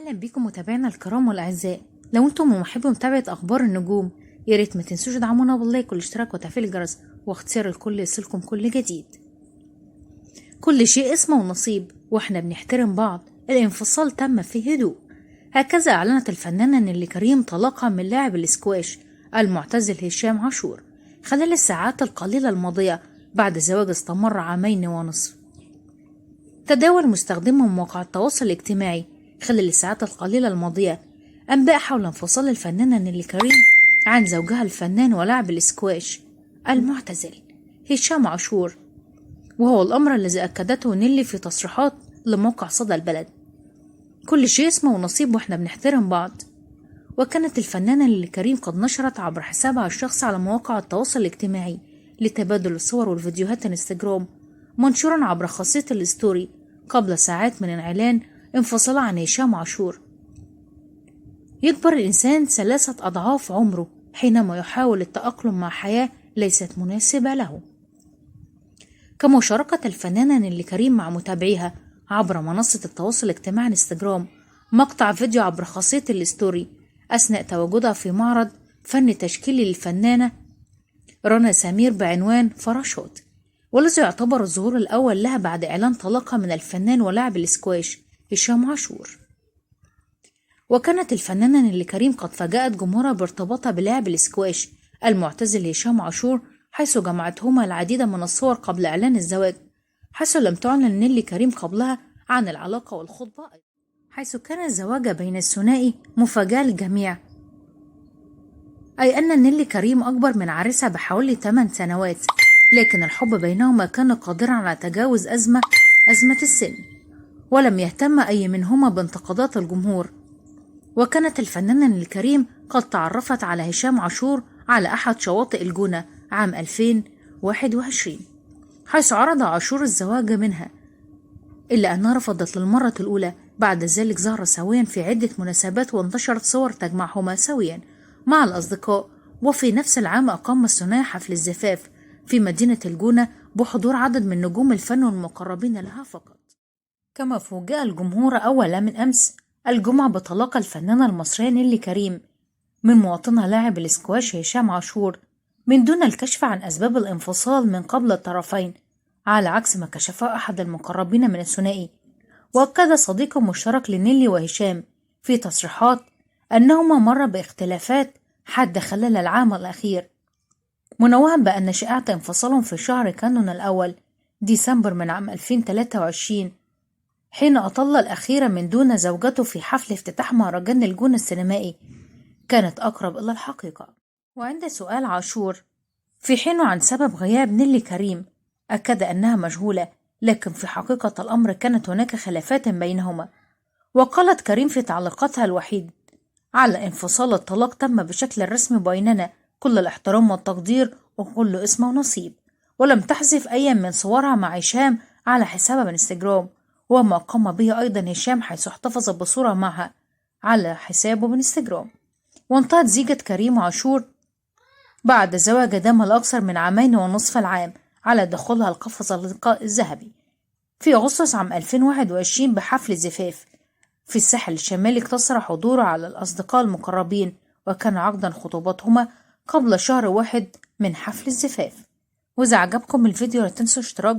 اهلا بيكم متابعينا الكرام والاعزاء. لو انتم محبين متابعه اخبار النجوم يا ريت ما تنسوش تدعمونا باللايك والاشتراك وتفعيل الجرس واختيار الكل يصلكم كل جديد. كل شيء اسمه ونصيب واحنا بنحترم بعض. الانفصال تم في هدوء. هكذا اعلنت الفنانه نيللي كريم طلاقها من لاعب الاسكواش المعتزل هشام عاشور خلال الساعات القليله الماضيه بعد زواج استمر عامين ونصف. تداول مستخدمو مواقع التواصل الاجتماعي خلال الساعات القليلة الماضية أنباء حول انفصال الفنانة نيللي كريم عن زوجها الفنان ولاعب الاسكواش المعتزل هشام عاشور، وهو الأمر الذي أكدته نيللي في تصريحات لموقع صدى البلد. كل شيء اسمه ونصيب واحنا بنحترم بعض. وكانت الفنانة نيللي كريم قد نشرت عبر حسابها الشخصي على مواقع التواصل الاجتماعي لتبادل الصور والفيديوهات انستجرام منشورا عبر خاصية الستوري قبل ساعات من إعلان انفصال عن هشام عاشور. يكبر الإنسان 3 أضعاف عمره حينما يحاول التأقلم مع حياة ليست مناسبة له. كما شاركت الفنانة نيللي كريم مع متابعيها عبر منصة التواصل الاجتماعي انستجرام مقطع فيديو عبر خاصية الستوري أثناء تواجدها في معرض فن تشكيلي للفنانة رنا سمير بعنوان فراشوت، والذي يعتبر الظهور الأول لها بعد إعلان طلاقها من الفنان ولاعب الاسكواش هشام عاشور. وكانت الفنانة نيللي كريم قد فاجأت جمهورها بارتباطها بلاعب الاسكواش المعتزل هشام عاشور، حيث جمعتهما العديد من الصور قبل إعلان الزواج، حيث لم تعلن نيللي كريم قبلها عن العلاقة والخطبة، حيث كان الزواج بين الثنائي مفاجأة للجميع، أي أن نيللي كريم أكبر من عريسها بحوالي 8 سنوات، لكن الحب بينهما كان قادرا على تجاوز أزمة السن، ولم يهتم أي منهما بانتقادات الجمهور. وكانت الفنانة نيللي كريم قد تعرفت على هشام عاشور على أحد شواطئ الجونة عام 2021، حيث عرض عاشور الزواج منها، إلا أنها رفضت للمرة الأولى. بعد ذلك ظهر سويا في عدة مناسبات وانتشرت صور تجمعهما سويا مع الأصدقاء. وفي نفس العام أقام الثنائي حفل الزفاف في مدينة الجونة بحضور عدد من نجوم الفن والمقربين لها فقط. كما فوجئ الجمهور أول من أمس الجمعة بطلاق الفنانة المصرية نيللي كريم من مواطنها لاعب الاسكواش هشام عاشور من دون الكشف عن أسباب الانفصال من قبل الطرفين، على عكس ما كشفه أحد المقربين من الثنائي. وأكد صديق مشترك لنيللي وهشام في تصريحات أنهما مر باختلافات حادة خلال العام الأخير، منوها بأن شائعة انفصالهم في شهر كانون الأول ديسمبر من عام 2023، حين أطل الأخير من دون زوجته في حفل افتتاح مهرجان الجونة السينمائي، كانت أقرب إلى الحقيقة. وعند سؤال عاشور في حينه عن سبب غياب نيللي كريم أكد أنها مجهولة، لكن في حقيقة الأمر كانت هناك خلافات بينهما. وقالت كريم في تعليقاتها الوحيد على انفصال الطلاق: تم بشكل رسمي بيننا كل الاحترام والتقدير وكل اسم ونصيب. ولم تحذف أي من صورها مع هشام على حسابها من انستجرام، وما قام به أيضا هشام، حيث احتفظ بصورة معها على حسابه من انستجرام. وانتهت زيجة كريم عاشور بعد زواج دام الأكثر من 2.5 عام على دخولها القفز الذهبي في أغسطس عام 2021 بحفل زفاف في الساحل الشمالي اقتصر حضوره على الأصدقاء المقربين، وكان عقدا خطوبتهما قبل شهر واحد من حفل الزفاف. وإذا عجبكم الفيديو لا تنسوا اشتراك